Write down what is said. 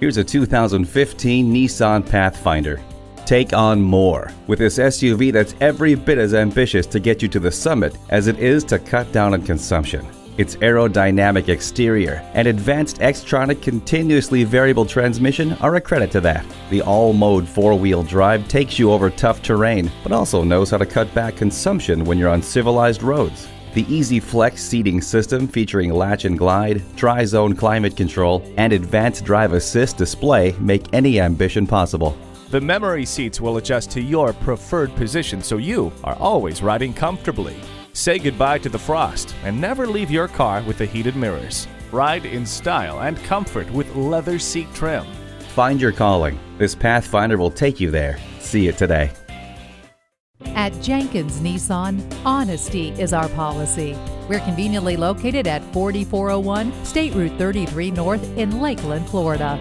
Here's a 2015 Nissan Pathfinder. Take on more with this SUV that's every bit as ambitious to get you to the summit as it is to cut down on consumption. Its aerodynamic exterior and advanced Xtronic continuously variable transmission are a credit to that. The all-mode four-wheel drive takes you over tough terrain, but also knows how to cut back consumption when you're on civilized roads. The Easy Flex seating system featuring latch and glide, tri-zone climate control, and advanced drive assist display make any ambition possible. The memory seats will adjust to your preferred position so you are always riding comfortably. Say goodbye to the frost and never leave your car with the heated mirrors. Ride in style and comfort with leather seat trim. Find your calling. This Pathfinder will take you there. See it today. At Jenkins Nissan, honesty is our policy. We're conveniently located at 4401 State Route 33 North in Lakeland, Florida.